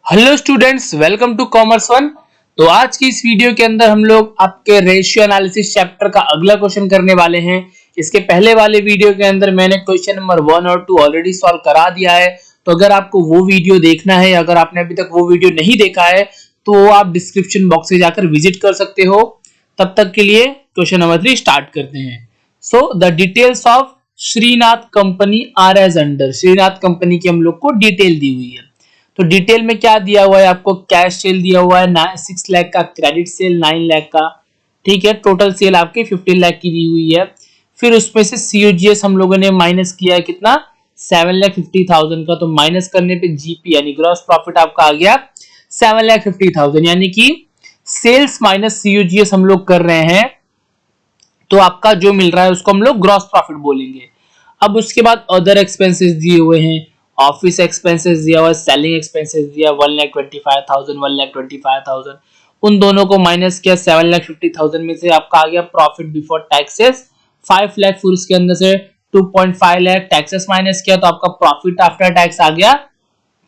Hello students, welcome to commerce one. तो आज की इस वीडियो के अंदर हम लोग आपके रेशियो एनालिसिस चैप्टर का अगला क्वेश्चन करने वाले हैं। इसके पहले वाले वीडियो के अंदर मैंने क्वेश्चन नंबर 1 और 2 ऑलरेडी सॉल्व करा दिया है। तो अगर आपको वो वीडियो देखना है, अगर आपने अभी तक वो वीडियो नहीं देखा है तो आप डिस्क्रिप्शन बॉक्स में जाकर विजिट कर सकते हो। तब तक के लिए क्वेश्चन नंबर 3 स्टार्ट करते हैं। So the details of Shrinath company are as under. Shrinath company की हम लोग को डिटेल दी हुई है। तो डिटेल में क्या दिया हुआ है, आपको कैश सेल दिया हुआ है 6 लाख का, क्रेडिट सेल 9 लाख का, ठीक है। टोटल सेल आपकी 15 लाख की दी हुई है। फिर उसमें से सीओजीएस हम लोगों ने माइनस किया है कितना, 7,50,000 का। तो माइनस करने पे जीपी यानी ग्रॉस प्रॉफिट आपका आ गया 7,50,000, यानी कि सेल्स माइनस सीओजीएस हम लोग कर रहे हैं तो आपका जो मिल रहा है उसको हम लोग ग्रॉस प्रॉफिट बोलेंगे। अब उसके बाद अदर एक्सपेंसेस दिए हुए हैं, ऑफिस एक्सपेंसेस दिया हुआ है, सेलिंग एक्सपेंसेस दिया 1,25,000 1,25,000, उन दोनों को माइनस किया 7,50,000 में से आपका आ गया प्रॉफिट बिफोर टैक्सेस 5 लाख। फिर उसके अंदर से 2.5 लाख टैक्सेस माइनस किया तो आपका प्रॉफिट आफ्टर टैक्स आ गया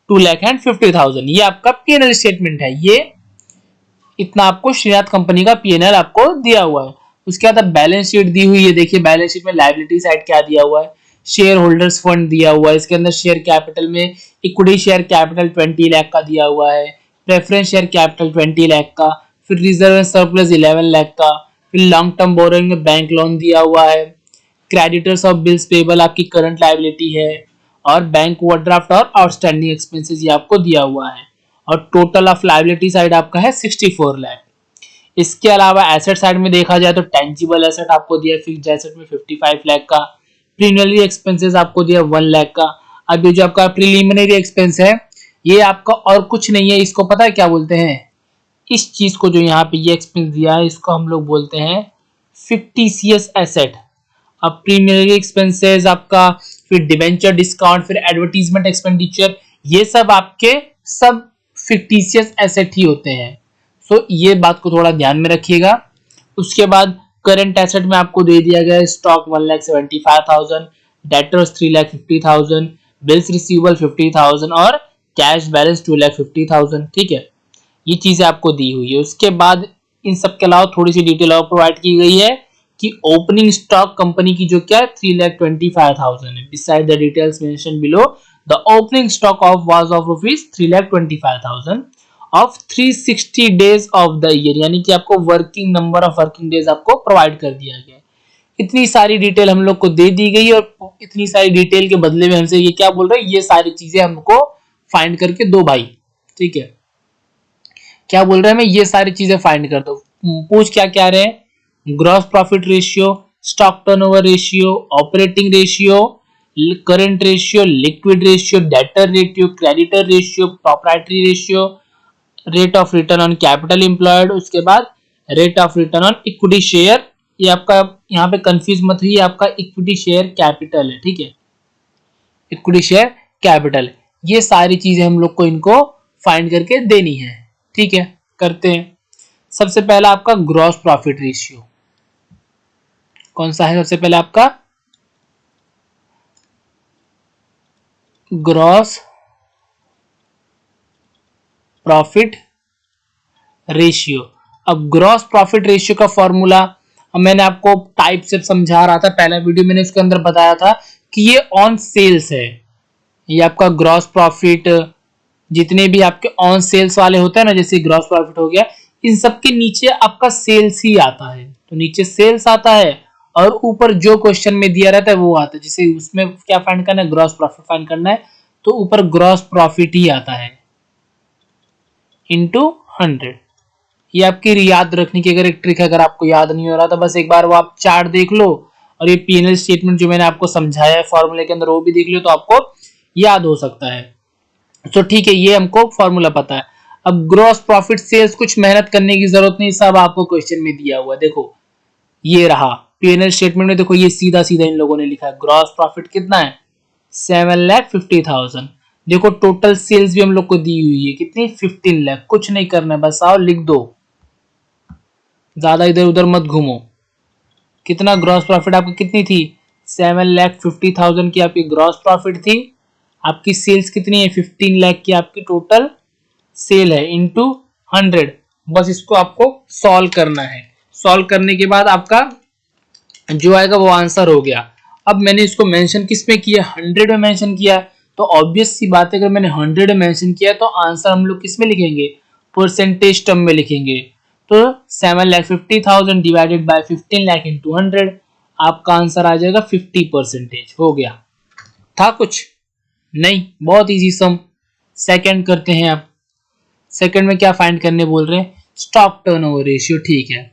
2,50,000। ये आपका पीएनएल स्टेटमेंट है। ये इतना आपको श्रीनाथ कंपनी का पीएनएल आपको दिया हुआ है। उसके बाद बैलेंस शीट दी हुई है। देखिए बैलेंस शीट में लायबिलिटी साइड क्या दिया हुआ है, शेयर होल्डर्स फंड दिया हुआ है। इसके अंदर शेयर कैपिटल में इक्विटी शेयर कैपिटल 20 लाख का दिया हुआ है, प्रेफरेंस शेयर कैपिटल 20 लाख का, फिर रिजर्व एंड सरप्लस 11 लाख का, फिर लॉन्ग टर्म बोरोइंग में बैंक लोन दिया हुआ है, क्रेडिटर्स ऑफ बिल्स पेबल आपकी करंट लायबिलिटी है, और बैंक ओवरड्राफ्ट और आउटस्टैंडिंग एक्सपेंसेस ये आपको दिया हुआ है। और टोटल ऑफ लायबिलिटी साइड आपका है 64 लाख। इसके अलावा एसेट साइड में देखा जाए तो टेंजिबल एसेट आपको दिया फिक्स्ड एसेट में 55 लाख का, प्रीलिमिनरी एक्सपेंसेस आपको दिया 1 लाख का। अब ये जो आपका प्रीलिमिनरी एक्सपेंस है ये आपका और कुछ नहीं है, इसको पता है क्या बोलते हैं, इस चीज को जो यहाँ पे ये एक्सपेंस दिया है इसको हम लोग बोलते हैं फिक्टिशियस एसेट। अब प्रीलिमिनरी एक्सपेंसेस आपका, फिर डिबेंचर डिस्काउंट, फिर एडवर्टीजमेंट एक्सपेंडिचर, ये सब आपके सब फिक्टिशियस एसेट ही होते हैं। सो ये बात को थोड़ा ध्यान में रखिएगा। उसके बाद करंट एसेट में आपको दे दिया गया है स्टॉक 1,75,000, डेटर्स 3,50,000, बिल्स रिसीवेबल 50,000 और कैश बैलेंस 2,50,000, ठीक है। ये चीजें आपको दी हुई है। उसके बाद इन सब के अलावा थोड़ी सी डिटेल और प्रोवाइड की गई है कि ओपनिंग स्टॉक कंपनी की जो क्या है 3,25,000 है। Beside the details mention below, the opening stock of was of rupees 3,25,000 of 360 days of the year, यानी कि आपको working number of working days आपको प्रोवाइड कर दिया गया। इतनी सारी डिटेल हम लोग को दे दी गई और इतनी सारी डिटेल के बदले में हमसे ये क्या बोल रहे हैं, ये सारी चीजें हमको फाइंड करके दो भाई, ठीक है। क्या बोल रहे हैं, मैं ये सारी चीजें फाइंड कर दो। पूछ क्या क्या रहे हैं, gross profit ratio, stock turnover ratio, operating ratio, current ratio, liquid ratio, debtor ratio, creditor ratio, proprietary ratio, rate of return on capital employed, उसके बाद rate of return on equity share. ये आपका यहाँ पे कंफ्यूज मत हुई, आपका equity share capital है, ठीक है, इक्विटी शेयर कैपिटल। ये सारी चीजें हम लोग को इनको फाइंड करके देनी है, ठीक है। करते हैं। सबसे पहला आपका ग्रॉस प्रॉफिट रेशियो कौन सा है, सबसे पहले आपका ग्रॉस प्रॉफिट रेशियो। अब ग्रॉस प्रॉफिट रेशियो का फॉर्मूला मैंने आपको टाइप से समझा रहा था, पहला वीडियो मैंने इसके अंदर बताया था कि ये ऑन सेल्स है। ये आपका ग्रॉस प्रॉफिट, जितने भी आपके ऑन सेल्स वाले होते हैं ना, जैसे ग्रॉस प्रॉफिट हो गया, इन सब के नीचे आपका सेल्स ही आता है। तो नीचे सेल्स आता है और ऊपर जो क्वेश्चन में दिया रहता है वो आता है। जैसे उसमें क्या फाइंड करना है, ग्रॉस प्रॉफिट फाइंड करना है, तो ऊपर ग्रॉस प्रॉफिट ही आता है इंटू 100। ये आपकी याद रखने की अगर एक ट्रिक है, अगर आपको याद नहीं हो रहा तो बस एक बार वो आप चार्ट देख लो और ये पीएनएल स्टेटमेंट जो मैंने आपको समझाया है फॉर्मूले के अंदर वो भी देख लो तो आपको याद हो सकता है। तो ठीक है, ये हमको फॉर्मूला पता है। अब ग्रॉस प्रॉफिट सेल्स कुछ मेहनत करने की जरूरत नहीं, सब आपको क्वेश्चन में दिया हुआ है। देखो ये रहा पीएनएल स्टेटमेंट में, देखो ये सीधा सीधा इन लोगों ने लिखा है ग्रॉस प्रॉफिट कितना है 7,50,000। देखो टोटल सेल्स भी हम लोग को दी हुई है कितनी 15 लाख। कुछ नहीं करना है, बस आओ लिख दो, ज्यादा इधर उधर मत घूमो। कितना ग्रॉस प्रॉफिट आपकी कितनी थी 7,50,000 की आपकी ग्रॉस प्रॉफिट थी। आपकी सेल्स कितनी है 15 लाख की आपकी टोटल सेल है इंटू 100। बस इसको आपको सॉल्व करना है। सॉल्व करने के बाद आपका जो आएगा वो आंसर हो गया। अब मैंने इसको मेंशन किस में किया, 100 में मेंशन किया। तो ऑब्वियस सी बात है, अगर मैंने 100 में मेंशन किया तो आंसर हम लोग किस में लिखेंगे, परसेंटेज टर्म में लिखेंगे। तो 7,50,000 डिवाइडेड बाय 15 लाख इंटू 100, आपका आंसर आ जाएगा 50%। हो गया। था कुछ नहीं, बहुत इजी सम। सेकंड करते हैं। आप सेकंड में क्या फाइंड करने बोल रहे हैं, स्टॉक टर्नओवर रेशियो। ठीक है,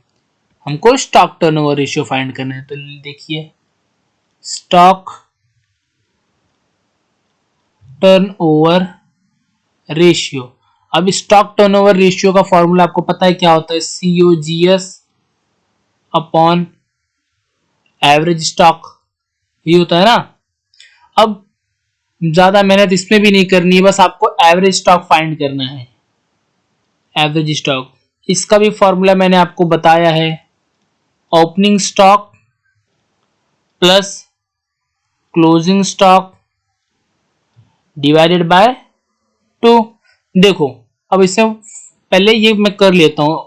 हमको स्टॉक टर्नओवर रेशियो फाइंड करना है। तो देखिए, स्टॉक टर्नओवर रेशियो। अब स्टॉक टर्नओवर रेशियो का फॉर्मूला आपको पता है क्या होता है, COGS अपॉन एवरेज स्टॉक, ये होता है ना। अब ज्यादा मेहनत इसमें भी नहीं करनी है, बस आपको एवरेज स्टॉक फाइंड करना है। एवरेज स्टॉक, इसका भी फॉर्मूला मैंने आपको बताया है, opening stock plus closing stock divided by 2। देखो, अब इससे पहले ये मैं कर लेता हूं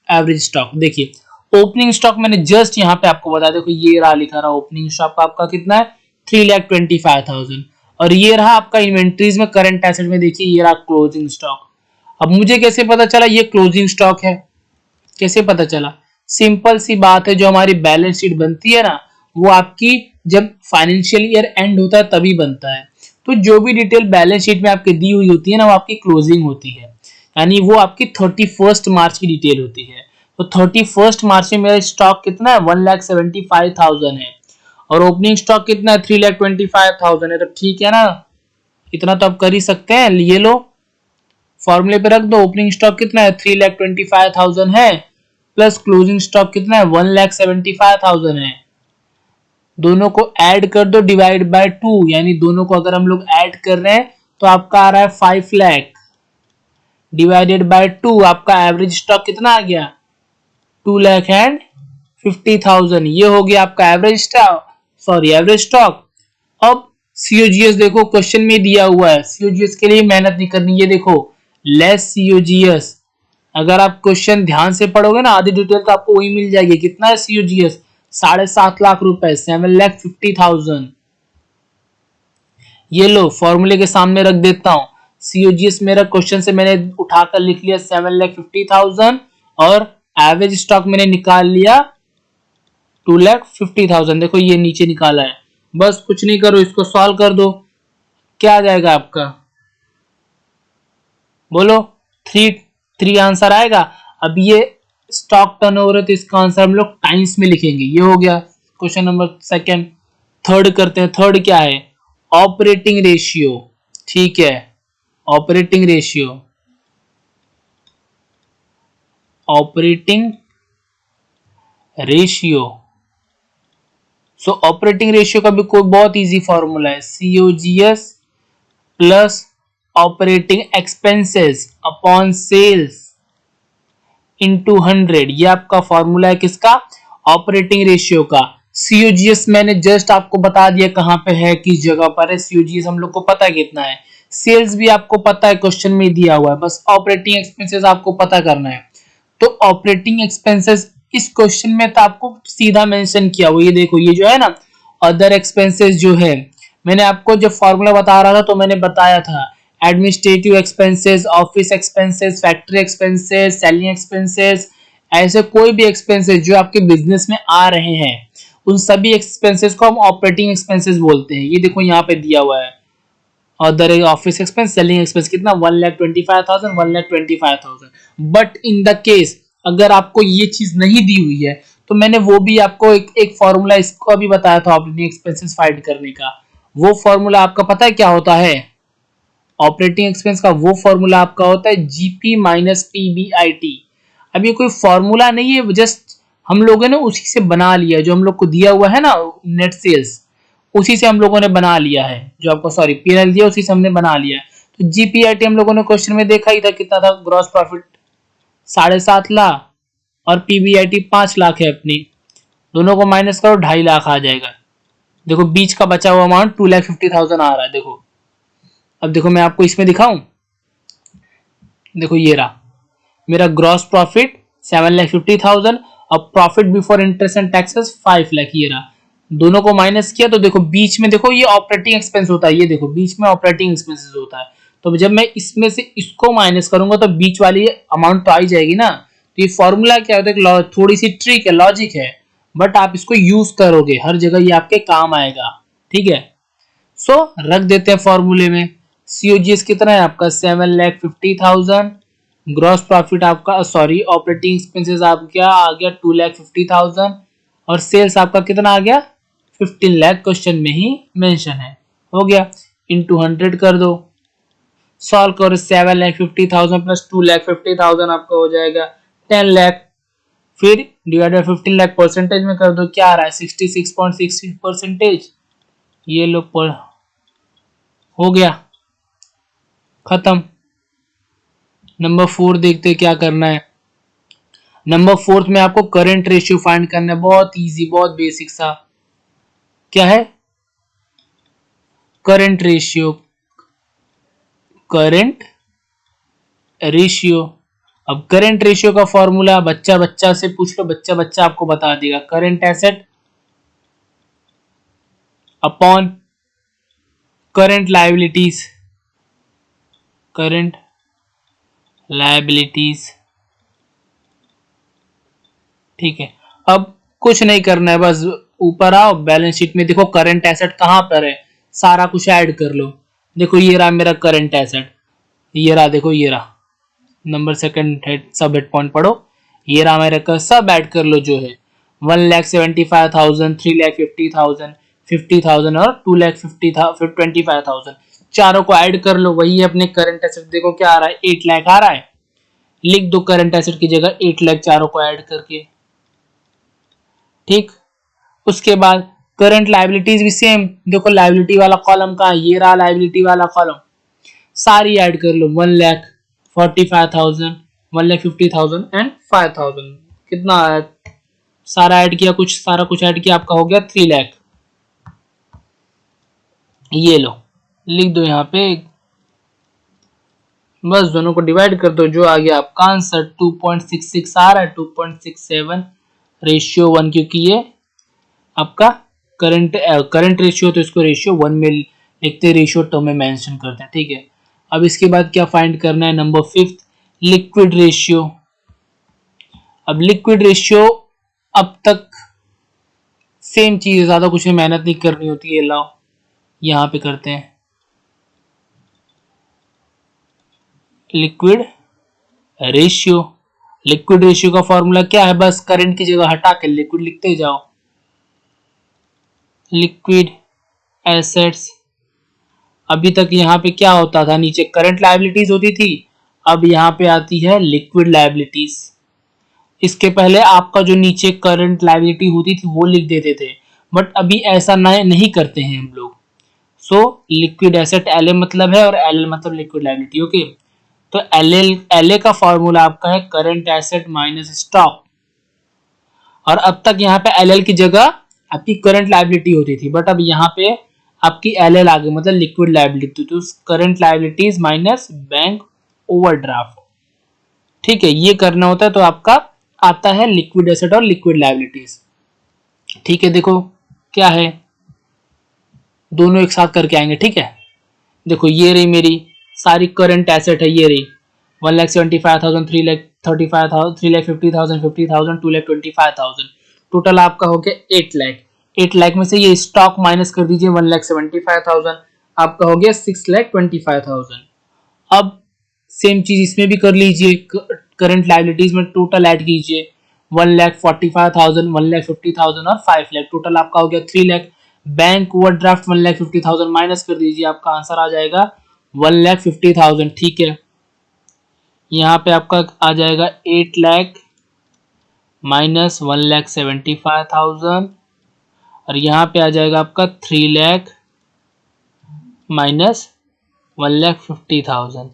एवरेज स्टॉक। देखिए, ओपनिंग स्टॉक मैंने जस्ट यहां पे आपको बता, देखो ये रहा लिखा रहा, ओपनिंग स्टॉक आपका कितना है, 3,25,000। और ये रहा आपका इन्वेंट्रीज में, करंट एसेट में देखिए ये रहा क्लोजिंग स्टॉक। अब मुझे कैसे पता चला ये क्लोजिंग स्टॉक है, कैसे पता चला, सिंपल सी बात है, जो हमारी बैलेंस शीट बनती है ना, वो आपकी जब फाइनेंशियल ईयर एंड होता है तभी बनता है। तो जो भी डिटेल बैलेंस शीट में आपकी दी हुई होती है ना, वो आपकी क्लोजिंग होती है, यानी वो आपकी 31 मार्च की डिटेल होती है। तो 31 मार्च में मेरा स्टॉक कितना है, 1,75,000 है, और ओपनिंग स्टॉक कितना है, 3,25,000 है। तो ठीक है ना, इतना तो आप कर ही सकते हैं। ये लो, फॉर्मूले पे रख दो, ओपनिंग स्टॉक कितना है, 3,25,000 है, प्लस क्लोजिंग स्टॉक कितना है, 1,75,000 है। दोनों को ऐड कर दो डिवाइड बाय 2, यानी दोनों को अगर हम लोग ऐड कर रहे हैं तो आपका आ रहा है 5 लाख डिवाइडेड बाय 2, आपका एवरेज स्टॉक कितना आ गया, 2,50,000। ये हो गया आपका average stock, sorry average stock. अब सीओजीएस देखो, क्वेश्चन में दिया हुआ है, सीओजीएस के लिए मेहनत नहीं करनी। ये देखो, लेस सीओजीएस, अगर आप क्वेश्चन ध्यान से पढ़ोगे ना, आधी डिटेल तो आपको वही मिल जाएगी। कितना है सीओजीएस, 7.5 लाख रुपए, 7,50,000। ये लो, फॉर्मूले के सामने रख देता हूं, सीओजीएस मेरा क्वेश्चन से मैंने उठाकर लिख लिया 7,50,000, और एवरेज स्टॉक मैंने निकाल लिया 2,50,000। देखो ये नीचे निकाला है, बस कुछ नहीं करो, इसको सॉल्व कर दो। क्या आ जाएगा आपका, बोलो, 3 आंसर आएगा। अब ये स्टॉक टर्नओवर है, तो इसका आंसर हम लोग टाइम्स में लिखेंगे। ये हो गया क्वेश्चन नंबर सेकंड। थर्ड करते हैं। थर्ड क्या है, ऑपरेटिंग रेशियो। ठीक है, operating ratio, operating ratio. So operating ratio का भी कोई बहुत इजी फॉर्मूला है, COGS plus operating expenses upon sales into 100। ये आपका फॉर्मूला है किसका, ऑपरेटिंग रेशियो का। सीओजीएस मैंने जस्ट आपको बता दिया कहां पे है, किस जगह पर है। सीओजीएस हम लोग को पता है कितना है, सेल्स भी आपको पता है, क्वेश्चन में दिया हुआ है, बस ऑपरेटिंग एक्सपेंसेस आपको पता करना है। तो ऑपरेटिंग एक्सपेंसेस इस क्वेश्चन में तो आपको सीधा मेंशन किया हुआ, ये देखो, ये जो है ना अदर एक्सपेंसेस जो है, मैंने आपको जब फॉर्मूला बता रहा था तो मैंने बताया था, administrative expenses, office expenses, factory expenses, selling expenses, ऐसे कोई भी एक्सपेंसेस जो आपके बिजनेस में आ रहे हैं, उन सभी एक्सपेंसेस को हम ऑपरेटिंग एक्सपेंसेस बोलते हैं। ये देखो यहाँ पे दिया हुआ है, other office expense, selling expense कितना, 1,25,000, 1,25,000। बट इन द केस अगर आपको ये चीज नहीं दी हुई है, तो मैंने वो भी आपको एक फॉर्मूला इसको अभी बताया था ऑपरेटिंग एक्सपेंसेस फाइंड करने का। वो फॉर्मूला आपका पता है क्या होता है, ऑपरेटिंग एक्सपेंस का वो फॉर्मूला आपका होता है जीपी माइनस पीबीआईटी। अब ये कोई फॉर्मूला नहीं है, जस्ट हम लोगों ने उसी से बना लिया, जो हम लोग को दिया हुआ है ना नेट सेल्स, उसी से हम लोगों ने बना लिया है, जो आपको सॉरी पीएनएल दिया उसी से हमने बना लिया है। तो जीपीआईटी हम लोगों ने क्वेश्चन में देखा ही था, कितना था, ग्रॉस प्रॉफिट 7.5 लाख, और पीबीआईटी 5 लाख है अपनी, दोनों को माइनस करो 2.5 लाख आ जाएगा। देखो बीच का बचा हुआ अमाउंट 2,50,000 आ रहा है। देखो अब देखो मैं आपको इसमें दिखाऊं, देखो ये रहा मेरा ग्रॉस प्रॉफिट 7,50,000 और profit before interest and taxes 5 lakh. ये रहा, दोनों को माइनस किया तो देखो बीच में देखो ये ऑपरेटिंग एक्सपेंस होता है, ये देखो बीच में ऑपरेटिंग एक्सपेंसेस होता है। तो जब मैं इसमें से इसको माइनस करूंगा तो बीच वाली अमाउंट तो आ ही जाएगी ना। तो ये फॉर्मूला क्या होता है, थोड़ी सी ट्रिक है, लॉजिक है, बट आप इसको यूज करोगे हर जगह, ये आपके काम आएगा। ठीक है, सो रख देते हैं फॉर्मूले में। सीओजीएस कितना है आपका 7,50,000, ग्रॉस प्रॉफिट आपका सॉरी ऑपरेटिंग एक्सपेंसेस आपका आ गया 2,50,000 और सेल्स आपका कितना आ गया 15 लाख, क्वेश्चन में ही मेंशन है। हो गया, इनटू 100 कर दो, सॉल्व करो, 7,50,000 प्लस 2,50,000 आपका हो जाएगा 10 लाख, फिर डिवाइड बाय 15 लाख परसेंटेज में कर दो, क्या आ रहा है 66.66%। ये लो पर हो गया, खत्म। नंबर 4 देखते क्या करना है। नंबर 4 में आपको करंट रेशियो फाइंड करना है, बहुत इजी, बहुत बेसिक सा। क्या है करंट रेशियो, करंट रेशियो। अब करंट रेशियो का फॉर्मूला बच्चा बच्चा से पूछ लो, बच्चा बच्चा आपको बता देगा। Current asset upon current liabilities, current liabilities. ठीक है, अब कुछ नहीं करना है, बस ऊपर आओ, बैलेंस शीट में देखो करंट एसेट कहां पर है, सारा कुछ ऐड कर लो। देखो ये रहा मेरा करंट एसेट, ये रहा, देखो ये रहा, नंबर सेकंड हेड सब हेड पॉइंट पढ़ो, ये रहा मेरा का, सब ऐड कर लो जो है 1,75,000, 3,50,000, 50,000 और 2,25,000, चारों को ऐड कर लो, वही है अपने करंट एसेट। देखो क्या आ रहा है 8 लाख आ रहा है, लिख दो करंट एसेट की जगह 8 लाख चारों को ऐड करके। ठीक, उसके बाद करंट लायबिलिटीज भी सेम, देखो लायबिलिटी वाला कॉलम कहाँ है, ये रहा लायबिलिटी वाला कॉलम, सारी ऐड कर लो 1,45,000, 1,50,000 एंड 5,000, कितना आया, सारा ऐड किया, कुछ सारा कुछ ऐड किया, आपका हो गया 3 लाख। ये लो लिख दो यहाँ पे, बस दोनों को डिवाइड कर दो, जो आ गया आपका आंसर 2.66 आ रहा है, 2.67 रेशियो 1, क्योंकि ये आपका करंट रेशियो, तो इसको रेशियो 1 में लिखते, रेशियो टर्म में मेंशन करते हैं। ठीक है, अब इसके बाद क्या फाइंड करना है, नंबर 5 लिक्विड रेशियो। अब लिक्विड रेशियो अब तक सेम चीज है, ज्यादा कुछ मेहनत नहीं करनी होती है, लाओ यहां पे करते हैं। लिक्विड रेशियो, लिक्विड रेशियो का फॉर्मूला क्या है, बस करंट की जगह हटा के लिक्विड लिखते जाओ। लिक्विड एसेट्स, अभी तक यहाँ पे क्या होता था, नीचे करंट लायबिलिटीज होती थी, अब यहाँ पे आती है लिक्विड लायबिलिटीज। इसके पहले आपका जो नीचे करंट लायबिलिटी होती थी वो लिख देते थे, बट अभी ऐसा नहीं करते हैं हम लोग। सो लिक्विड एसेट एल मतलब है और एल मतलब लिक्विड लायबिलिटी। ओके, तो एल का फॉर्मूला आपका है करंट एसेट माइनस स्टॉक, और अब तक यहाँ पे एल की जगह आपकी करंट लायबिलिटी होती थी, बट अब यहाँ पे आपकी एल आ गई, मतलब लिक्विड लायबिलिटी, तो current liabilities minus bank overdraft. ठीक है, ये करना होता है, तो आपका आता है लिक्विड एसेट और लिक्विड लायबिलिटीज। ठीक है, देखो क्या है, दोनों एक साथ करके आएंगे। ठीक है, देखो ये रही मेरी सारी करंट एसेट है, ये रही 1,75,000, 3,35,000, 3,50,000, 50,000, 2,25,000, टोटल आपका हो गया 8 लाख। 8 लाख में से ये स्टॉक माइनस कर दीजिए 1,75,000, आपका हो गया 6,25,000। अब सेम चीज इसमें भी कर लीजिए, करंट लायबिलिटीज में टोटल ऐड कीजिए 1,45,000, 1,50,000 और 5 लाख, टोटल आपका हो गया 3 लाख। बैंक ओवरड्राफ्ट 1,50,000 माइनस कर दीजिए, आपका आंसर आ जाएगा 1,50,000। ठीक है, यहाँ पे आपका आ जाएगा 8 लाख माइनस 1,75,000, और यहाँ पे आ जाएगा आपका 3 लाख माइनस 1,50,000,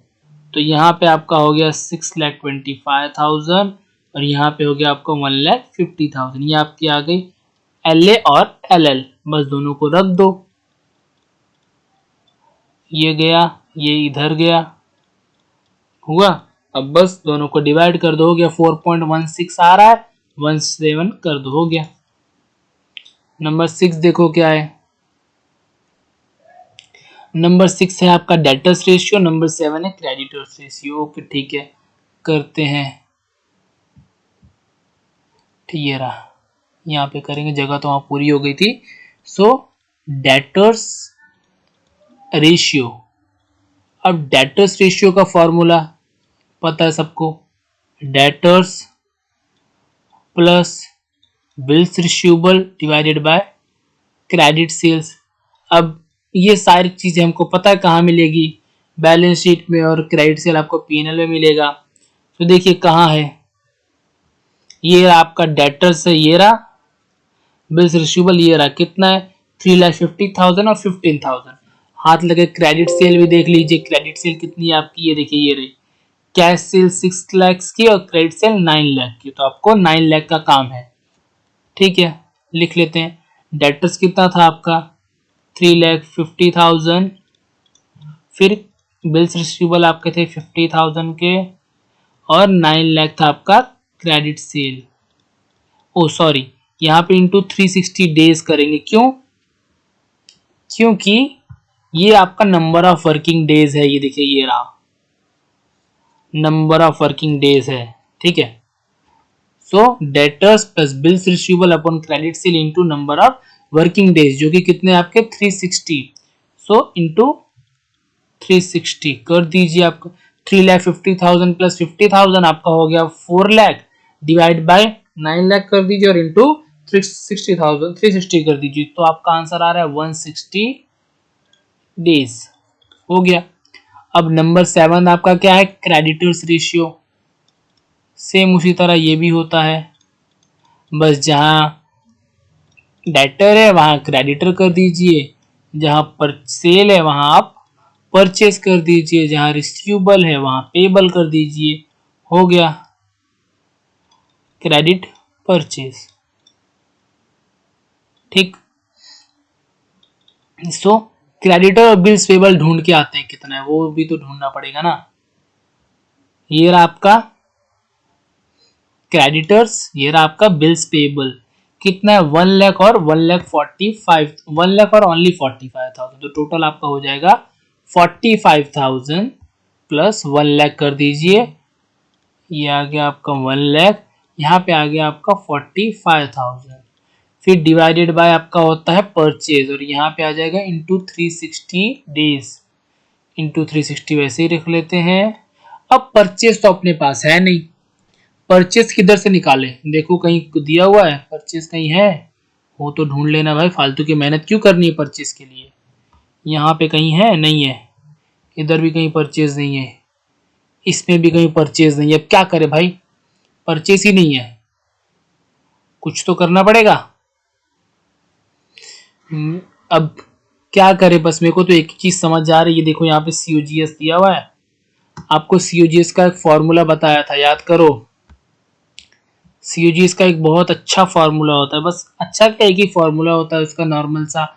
तो यहाँ पे आपका हो गया 6,25,000, और यहाँ पे हो गया आपका 1,50,000। ये आपकी आ गई एल ए और एल एल, बस दोनों को रख दो, ये गया, ये इधर गया, हुआ। अब बस दोनों को डिवाइड कर दो, हो गया 4.16 आ रहा है, 17 कर दो, हो गया। नंबर 6 देखो क्या है। नंबर 6 है आपका डेटर्स रेशियो, नंबर 7 है क्रेडिटर्स रेशियो। ओके ठीक है, करते हैं। ठीक है रहा, यहाँ पे करेंगे, जगह तो वहाँ पूरी हो गई थी। सो डेटर्स रेशियो, अब डेटर्स रेशियो का फॉर्मूला पता है सबको, debtors plus bills receivable divided by credit sales. अब ये सारी चीजें हमको पता है कहाँ मिलेगी, बैलेंस शीट में, और क्रेडिट सेल आपको पीएनएल में मिलेगा। तो देखिए कहाँ है, ये आपका डेटर्स है, ये रहा, बिल्स रिसीवेबल ये रहा, कितना है 3,50,000 और 15,000। हाथ लगे क्रेडिट सेल भी देख लीजिए, क्रेडिट सेल कितनी है आपकी, ये देखिए ये रही, कैश सेल 6 लाख की और क्रेडिट सेल 9 लाख की, तो आपको 9 लाख का काम है। ठीक है, लिख लेते हैं। डेटर्स कितना था आपका 3,50,000, फिर बिल्स रिसीवेबल आपके थे 50,000 के, और 9 लाख था आपका क्रेडिट सेल। ओ सॉरी, यहाँ पे इंटू 360 डेज करेंगे, क्यों, क्योंकि ये आपका नंबर ऑफ वर्किंग डेज है, ये देखिए ये रहा नंबर ऑफ वर्किंग डेज है। ठीक है, so debtors plus bills receivable upon credit sale into number of working days, जो कि कितने आपके 360, सो इंटू 360 कर दीजिए आपको। 3,50,000 प्लस 50,000 आपका हो गया 4 लाख, डिवाइड बाय 9 लाख कर दीजिए, और इंटू 360 कर दीजिए, तो आपका आंसर आ रहा है 160 डेज, हो गया। अब नंबर 7 आपका क्या है, क्रेडिटर्स रेशियो। सेम उसी तरह ये भी होता है, बस जहां डेटर है वहां क्रेडिटर कर दीजिए, जहां पर सेल है वहां आप परचेस कर दीजिए, जहां रिसीवेबल है वहां पेबल कर दीजिए, हो गया क्रेडिट परचेस। ठीक, सो क्रेडिटर और बिल्स पेबल ढूंढ के आते हैं कितना है, वो भी तो ढूंढना पड़ेगा ना। ये रहा आपका क्रेडिटर्स, ये रहा आपका बिल्स पेबल, कितना है 1 लाख और 1,45,000, 1 लाख और ओनली 45,000, तो टोटल आपका हो जाएगा 45,000 प्लस 1 लाख कर दीजिए, ये आ गया आपका 1 लाख, यहाँ पे आ गया आपका 45,000, फिर डिवाइडेड बाय आपका होता है परचेज, और यहाँ पे आ जाएगा इंटू 360 डेज, इंटू 360 वैसे ही रख लेते हैं। अब परचेज तो अपने पास है नहीं, परचेज किधर से निकाले, देखो कहीं दिया हुआ है परचेज, कहीं है वो तो ढूंढ लेना भाई, फालतू की मेहनत क्यों करनी है परचेज के लिए। यहाँ पे कहीं है, नहीं है, इधर भी कहीं परचेज नहीं है, इसमें भी कहीं परचेज नहीं है, अब क्या करे भाई, परचेज ही नहीं है, कुछ तो करना पड़ेगा। अब क्या करे, बस मेरे को तो एक ही चीज समझ आ रही है, देखो यहाँ पे COGS दिया हुआ है, आपको COGS का एक फॉर्मूला बताया था, याद करो। COGS का एक बहुत अच्छा फॉर्मूला होता है, बस अच्छा क्या, एक ही फॉर्मूला होता है उसका, नॉर्मल सा,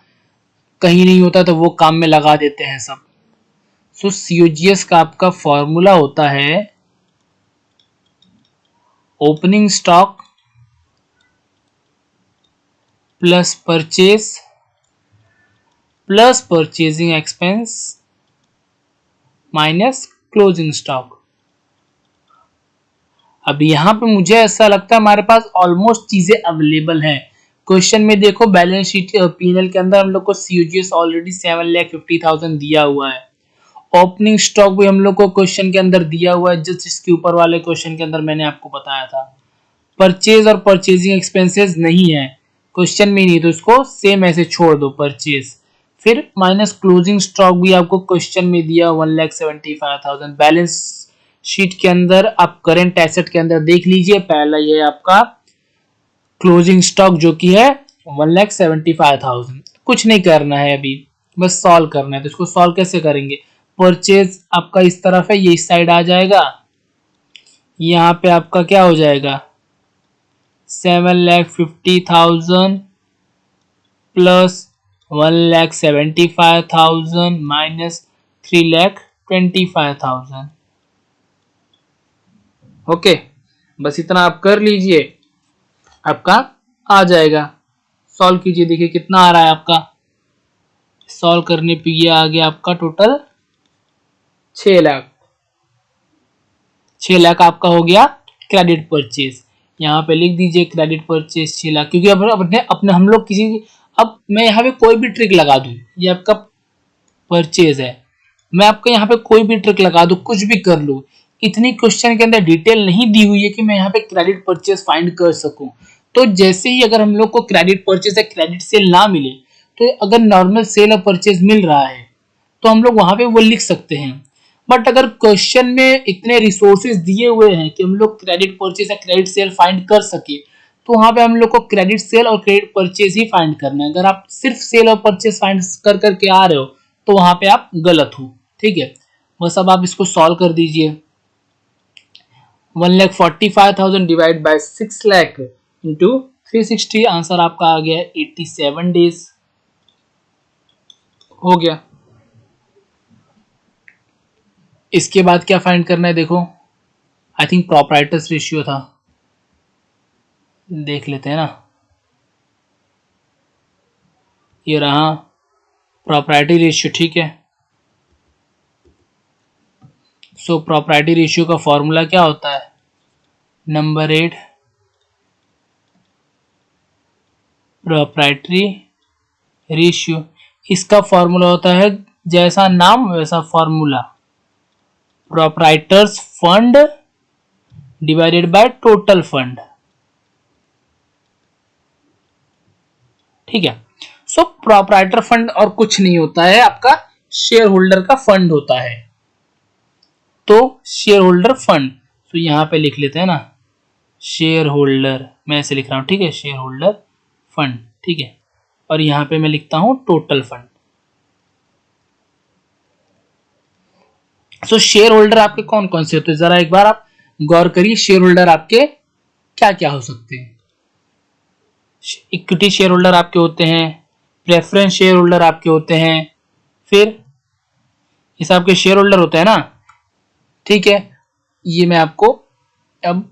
कहीं नहीं होता तो वो काम में लगा देते हैं सब। सो COGS का आपका फॉर्मूला होता है opening stock plus purchase plus purchasing expense minus closing stock. अब यहाँ पे मुझे ऐसा लगता है हमारे पास ऑलमोस्ट चीजें अवेलेबल हैं। क्वेश्चन में देखो बैलेंस शीट पीएनएल के अंदर हम लोग को COGS ऑलरेडी 7,50,000 दिया हुआ है, ओपनिंग स्टॉक भी हम लोग को क्वेश्चन के अंदर दिया हुआ है, जस्ट इसके ऊपर वाले क्वेश्चन के अंदर मैंने आपको बताया था। परचेज और परचेजिंग एक्सपेंसेस नहीं है क्वेश्चन में, नहीं तो इसको सेम ऐसे छोड़ दो परचेज, फिर माइनस क्लोजिंग स्टॉक भी आपको क्वेश्चन में दिया 1,75,000। बैलेंस शीट के अंदर आप करंट एसेट के अंदर देख लीजिए, पहला ये आपका क्लोजिंग स्टॉक जो कि है 1,75,000। कुछ नहीं करना है अभी, बस सॉल्व करना है, तो इसको सॉल्व कैसे करेंगे, परचेज आपका इस तरफ है, ये इस साइड आ जाएगा, यहाँ पे आपका क्या हो जाएगा 7,50,000 प्लस 1,75,000 माइनस 3,25,000, ओके, बस इतना आप कर लीजिए, आपका आ जाएगा। सॉल्व कीजिए, देखिए कितना आ रहा है आपका। सॉल्व करने पे ये आ गया आपका टोटल 6 लाख। 6 लाख आपका हो गया क्रेडिट परचेज। यहाँ पे लिख दीजिए क्रेडिट परचेज 6 लाख, क्योंकि अपने अपने हम लोग किसी, अब मैं यहाँ पे कोई भी ट्रिक लगा दूं, ये आपका परचेज है, मैं आपको यहाँ पे कोई भी ट्रिक लगा दूं, कुछ भी कर लूं, इतनी क्वेश्चन के अंदर डिटेल नहीं दी हुई है कि मैं यहाँ पे क्रेडिट परचेज फाइंड कर सकूं। तो जैसे ही अगर हम लोग को क्रेडिट परचेज या क्रेडिट सेल ना मिले, तो अगर नॉर्मल सेल और परचेज मिल रहा है तो हम लोग वहां पे वो लिख सकते हैं। बट अगर क्वेश्चन में इतने रिसोर्सेज दिए हुए हैं कि हम लोग क्रेडिट परचेज या क्रेडिट सेल फाइंड कर सके, तो वहां पे हम लोग को क्रेडिट सेल और क्रेडिट परचेज ही फाइंड करना है। अगर आप सिर्फ सेल और परचेज फाइंड कर करके आ रहे हो तो वहां पे आप गलत हो, ठीक है। बस अब आप इसको सॉल्व कर दीजिए। 1,45,000 divide by 6 lakh into 360, answer आपका आ गया 87 डेज। हो गया। इसके बाद क्या फाइंड करना है, देखो आई थिंक प्रोप्राइटर्स रेशियो था, देख लेते हैं ना। ये रहा प्रॉपर्टी रेशियो, ठीक है। सो प्रॉपर्टी रेशियो का फॉर्मूला क्या होता है, नंबर 8 प्रॉपर्टी रेशियो। इसका फॉर्मूला होता है जैसा नाम वैसा formula, proprietors fund divided by total fund, ठीक है। सो प्रोप्राइटर फंड और कुछ नहीं होता है, आपका शेयर होल्डर का फंड होता है। तो शेयर होल्डर फंड, तो यहां पे लिख लेते हैं ना, शेयर होल्डर, मैं ऐसे लिख रहा हूं, ठीक है, शेयर होल्डर फंड, ठीक है। और यहां पे मैं लिखता हूं टोटल फंड। सो शेयर होल्डर आपके कौन कौन से होते हैं, जरा एक बार आप गौर करिए, शेयर होल्डर आपके क्या क्या हो सकते हैं। इक्विटी शेयर होल्डर आपके होते हैं, प्रेफरेंस शेयर होल्डर आपके होते हैं, फिर इस आपके शेयर होल्डर होते हैं ना, ठीक है। ये मैं आपको अब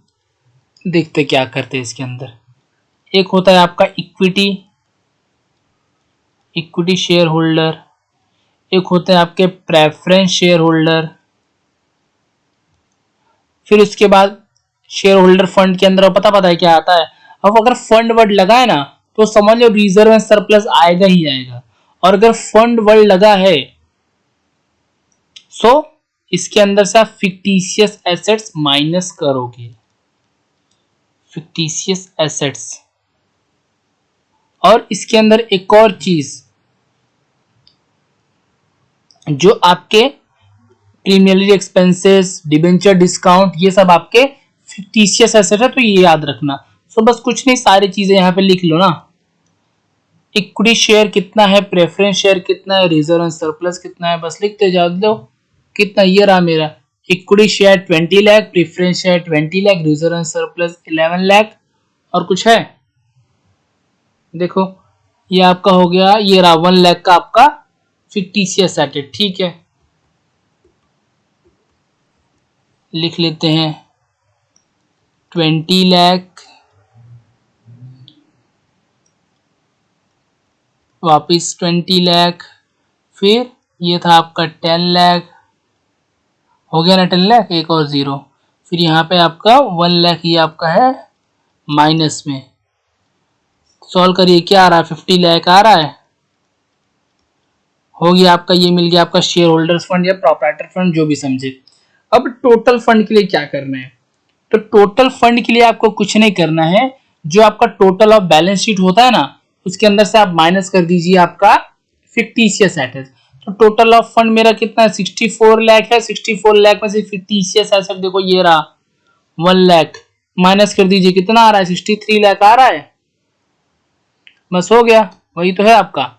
देखते क्या करते हैं इसके अंदर। एक होता है आपका इक्विटी, इक्विटी शेयर होल्डर, एक होते हैं आपके प्रेफरेंस शेयर होल्डर, फिर उसके बाद शेयर होल्डर फंड के अंदर पता है क्या आता है। अब अगर फंड वर्ड लगा है ना, तो समझ लो रिजर्व एंड सरप्लस आएगा ही आएगा। और अगर फंड वर्ड लगा है, सो इसके अंदर से आप फिक्टिशियस एसेट्स माइनस करोगे, फिक्टिशियस एसेट्स। और इसके अंदर एक और चीज, जो आपके क्रिमिनल एक्सपेंसेस, डिबेंचर डिस्काउंट, ये सब आपके फिक्टिशियस एसेट है, तो ये याद रखना। सो बस कुछ नहीं, सारी चीजें यहां पे लिख लो ना। इक्विटी शेयर कितना है, प्रेफरेंस शेयर कितना है, रिजर्व एंड सरप्लस कितना है, बस लिखते जा दो। कितना ये रहा मेरा, equity share 20 lakh, preference share 20 lakh, reserve and surplus 11 lakh. और कुछ है, देखो ये आपका हो गया, ये रहा 1 लाख का आपका फिक्टिशियस एसेट, ठीक है। लिख लेते हैं 20 लाख, वापिस 20 लाख, फिर ये था आपका 10 लाख, हो गया ना 10 लाख, एक और जीरो, फिर यहाँ पे आपका 1 लाख, ये आपका है माइनस में। सॉल्व करिए, क्या आ रहा है, 50 लाख आ रहा है, हो गया आपका, ये मिल गया आपका शेयर होल्डर्स फंड या प्रोप्राइटर फंड, जो भी समझे। अब टोटल फंड के लिए क्या करना है, तो टोटल फंड के लिए आपको कुछ नहीं करना है, जो आपका टोटल ऑफ बैलेंस शीट होता है ना, उसके अंदर से आप माइनस कर दीजिए आपका फिक्टिशियस एसेट। तो टोटल ऑफ फंड मेरा कितना है, 64 लाख है। 64 लाख में से फिक्टिशियस एसेट देखो ये रहा 1 लाख, माइनस कर दीजिए, कितना आ रहा है, 63 लाख आ रहा है। बस हो गया, वही तो है आपका।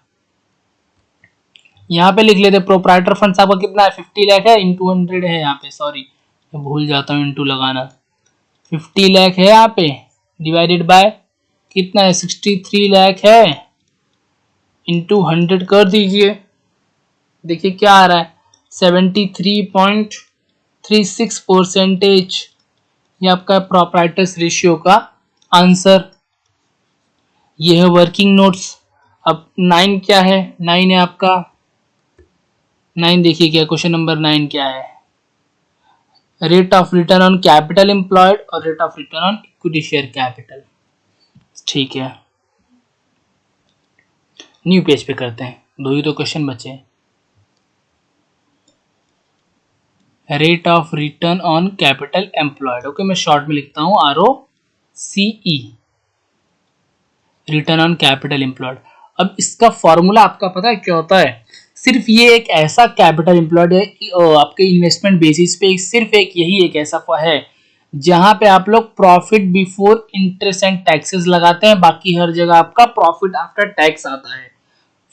यहाँ पे लिख लेते प्रोप्राइटर फंड आपका कितना है, 50 लाख है, इंटू 100 है यहाँ पे, सॉरी भूल जाता हूँ इंटू लगाना। 50 लाख है यहाँ पे, डिवाइडेड बाय कितना है, 63 लाख है, इंटू 100 कर दीजिए। देखिए क्या आ रहा है, 73.36%। ये आपका प्रोप्राइटर्स रेशियो का आंसर। ये है वर्किंग नोट्स। अब 9 क्या है? 9 है आपका 9 देखिए क्या क्वेश्चन नंबर 9 क्या है? Rate of return on capital employed और rate of return on equity share capital. ठीक है, न्यू पेज पे करते हैं, दो ही तो क्वेश्चन बचे हैं। Rate of return on capital employed, okay मैं शॉर्ट में लिखता हूं ROCE, return on capital employed. अब इसका फॉर्मूला आपका पता है क्या होता है? सिर्फ ये एक ऐसा कैपिटल एम्प्लॉयड है आपके इन्वेस्टमेंट बेसिस पे, सिर्फ एक यही एक ऐसा है जहां पे आप लोग profit before interest and taxes लगाते हैं, बाकी हर जगह आपका प्रॉफिट आफ्टर टैक्स आता है।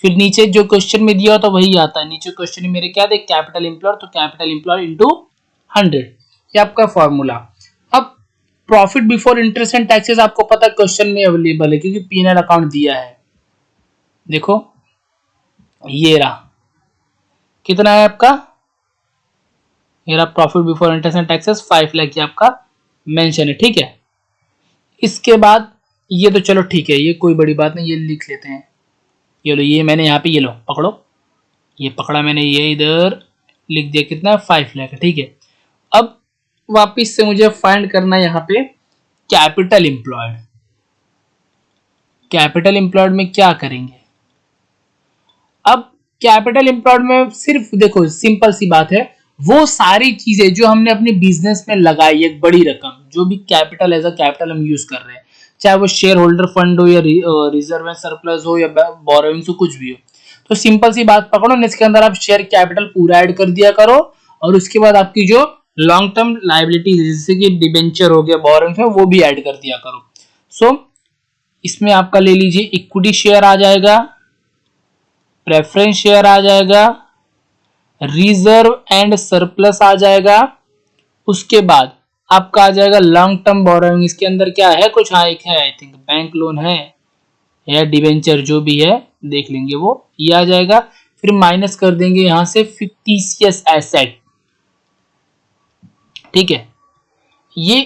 फिर नीचे जो क्वेश्चन में दिया तो वही आता है। नीचे क्वेश्चन में मेरे क्या थे? कैपिटल एम्प्लॉयड, तो कैपिटल एम्प्लॉयड इंटू 100, ये आपका फॉर्मूला। अब profit before interest and taxes आपको पता है क्वेश्चन में अवेलेबल है क्योंकि P&L अकाउंट दिया है। देखो ये रहा, कितना है आपका? ये रहा profit before interest and taxes 5 lakh, ये आपका मेंशन है। ठीक है, इसके बाद ये तो चलो ठीक है, ये कोई बड़ी बात नहीं, ये लिख लेते हैं। ये लो, ये मैंने यहाँ पे, ये लो पकड़ो, ये पकड़ा मैंने, ये इधर लिख दिया, कितना? 5 लाख। ठीक है, अब वापिस से मुझे फाइंड करना है यहाँ पे कैपिटल एम्प्लॉयड। कैपिटल एम्प्लॉयड में क्या करेंगे? अब कैपिटल एम्प्लॉयड में सिर्फ देखो सिंपल सी बात है, वो सारी चीजें जो हमने अपने बिजनेस में लगाई, एक बड़ी रकम जो भी कैपिटल एज अ कैपिटल हम यूज कर रहे हैं, चाहे वो शेयर होल्डर फंड हो या रिजर्व एंड सरप्लस हो या बोरोइंग्स हो, कुछ भी हो, तो सिंपल सी बात पकड़ो, इसके अंदर आप शेयर कैपिटल पूरा ऐड कर दिया करो और उसके बाद आपकी जो लॉन्ग टर्म लाइबिलिटी जैसे कि डिबेंचर हो गया, बोरोइंग्स है, वो भी ऐड कर दिया करो। सो इसमें आपका ले लीजिए इक्विटी शेयर आ जाएगा, प्रेफरेंस शेयर आ जाएगा, रिजर्व एंड सरप्लस आ जाएगा, उसके बाद आपका आ जाएगा लॉन्ग टर्म बोरोइंग। इसके अंदर क्या है? कुछ हाँ एक है, आई थिंक बैंक लोन है या डिवेंचर, जो भी है देख लेंगे वो, ये आ जाएगा। फिर माइनस कर देंगे यहां से फिक्टिशियस एसेट। ठीक है, ये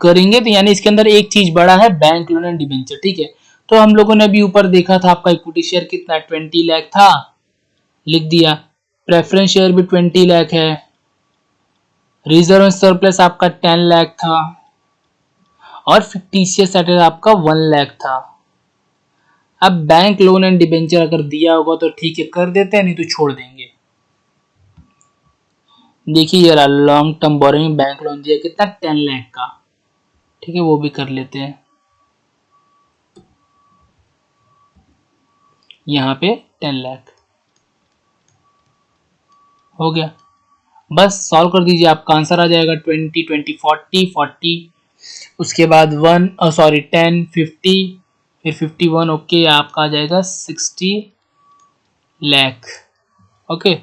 करेंगे तो यानी इसके अंदर एक चीज बड़ा है, बैंक लोन एंड डिवेंचर। ठीक है, तो हम लोगों ने अभी ऊपर देखा था आपका इक्विटी शेयर कितना 20 लाख था, लिख दिया। प्रेफरेंस शेयर भी 20 लाख है, रिजर्व सरप्लस आपका 10 लाख था और फिक्टिशियस एसेट आपका 1 लाख था। अब बैंक लोन एंड डिबेंचर अगर दिया होगा तो ठीक है कर देते हैं, नहीं तो छोड़ देंगे। देखिए ये रहा long term borrowing, bank loan दिया कितना 10 लाख का। ठीक है, वो भी कर लेते हैं, यहाँ पे 10 लाख हो गया। बस सॉल्व कर दीजिए, आपका आंसर आ जाएगा 20 20 40 40, उसके बाद 10 50, फिर 51, ओके आपका आ जाएगा 60 लाख। ओके,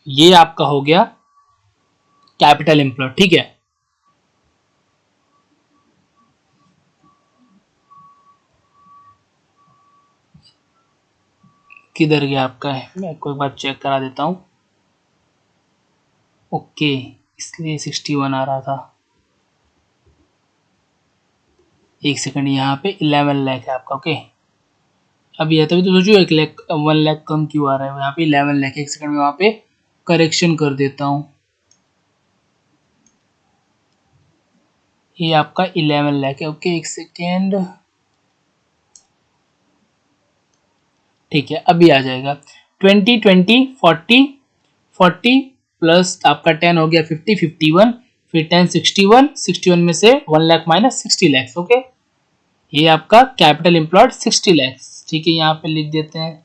ये आपका हो गया कैपिटल एम्प्लॉयड। ठीक है, किधर गया आपका है, मैं कोई बात चेक करा देता हूं। ओके, इसलिए 61 आ रहा था। एक सेकंड, यहाँ पे 11 लाख है आपका। ओके, अब ये तभी तो सोचो 1 लाख कम क्यों आ रहा है, यहाँ पे 11 लाख। एक सेकंड में वहां पे करेक्शन कर देता हूं, ये आपका 11 लाख है। ओके एक सेकेंड, ठीक है अभी आ जाएगा 20 20 40 40 प्लस आपका 10 हो गया 50 51, फिर 10 61 61 में से 1 लाख माइनस 60 लाख। ओके, ये आपका कैपिटल एम्प्लॉयड 60 लाख। ठीक है, यहाँ पे लिख देते हैं,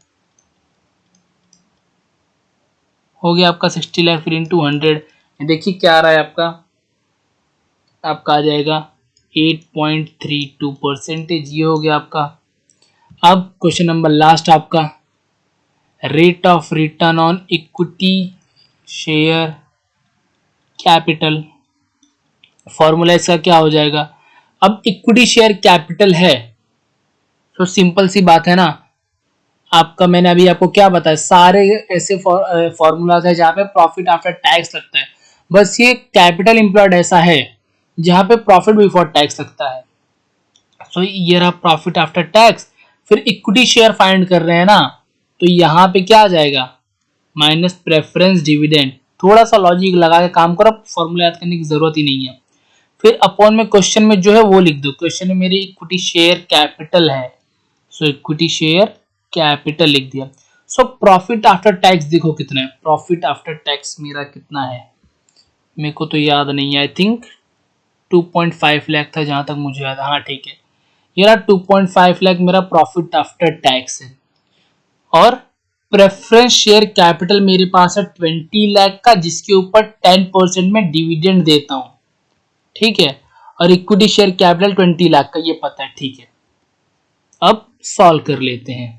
हो गया आपका 60 लाख, फिर इंटू 100, देखिए क्या आ रहा है आपका आ जाएगा 8.32%। ये हो गया आपका। अब क्वेश्चन नंबर लास्ट आपका, rate of return on equity share capital, formula इसका क्या हो जाएगा? अब इक्विटी शेयर कैपिटल है तो सिंपल सी बात है ना, आपका मैंने अभी आपको क्या बताया, सारे ऐसे फॉर्मूलाज है जहाँ पे प्रॉफिट आफ्टर टैक्स लगता है। बस ये कैपिटल एम्प्लॉयड ऐसा है जहां पे प्रॉफिट बिफोर टैक्स लगता है। सो ये रहा प्रॉफिट आफ्टर टैक्स। फिर इक्विटी शेयर फाइंड कर रहे हैं ना, तो यहाँ पे क्या आ जाएगा, माइनस प्रेफरेंस डिविडेंड। थोड़ा सा लॉजिक लगा के काम करो, फॉर्मूला याद करने की जरूरत ही नहीं है। फिर अपॉन में क्वेश्चन में जो है वो लिख दो, क्वेश्चन में मेरी इक्विटी शेयर कैपिटल है, सो इक्विटी शेयर कैपिटल लिख दिया। सो प्रॉफिट आफ्टर टैक्स देखो कितना है, प्रॉफिट आफ्टर टैक्स मेरा कितना है, मेरे को तो याद नहीं है, आई थिंक 2.5 लाख था जहां तक मुझे याद है। हाँ ठीक है, ये रहा 2.5 लाख मेरा प्रॉफिट आफ्टर टैक्स है। और प्रेफरेंस शेयर कैपिटल मेरे पास है 20 लाख का, जिसके ऊपर 10% में डिविडेंड देता हूं, ठीक है। और इक्विटी शेयर कैपिटल 20 लाख का, ये पता है, ठीक है। अब सॉल्व कर लेते हैं।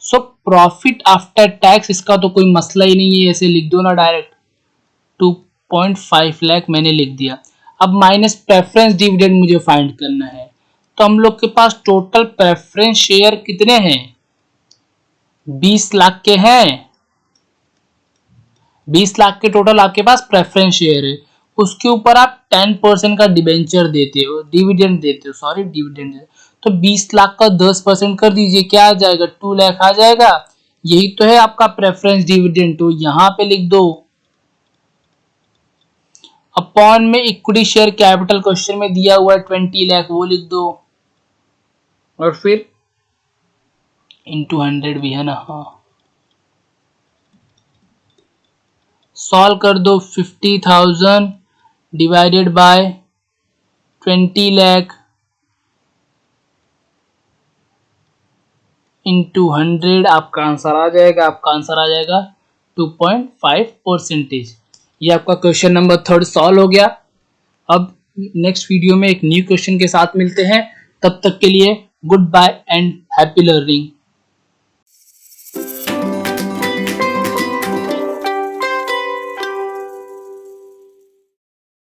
सो प्रॉफिट आफ्टर टैक्स इसका तो कोई मसला ही नहीं है, ऐसे लिख दो ना डायरेक्ट, 2.5 लाख मैंने लिख दिया। अब माइनस प्रेफरेंस डिविडेंड मुझे फाइंड करना है, तो हम लोग के पास टोटल प्रेफरेंस शेयर कितने हैं, 20 लाख के हैं। 20 लाख के टोटल आपके पास प्रेफरेंस शेयर है, उसके ऊपर आप 10% का डिबेंचर देते हो, डिविडेंड देते हो, सॉरी डिविडेंड, तो 20 लाख का 10% कर दीजिए, क्या आ जाएगा, 2 लाख आ जाएगा। यही तो है आपका प्रेफरेंस डिविडेंड, तो यहां पे लिख दो। अपॉन में इक्विटी शेयर कैपिटल क्वेश्चन में दिया हुआ है 20 लाख, वो लिख दो। और फिर इंटू 100 भी है ना, हाँ। सॉल्व कर दो, 50,000 डिवाइडेड बाय 20 लाख इंटू 100, आपका आंसर आ जाएगा, आपका आंसर आ जाएगा 2.5%। ये आपका क्वेश्चन नंबर 3 सॉल्व हो गया। अब नेक्स्ट वीडियो में एक न्यू क्वेश्चन के साथ मिलते हैं, तब तक के लिए good bye and happy learning.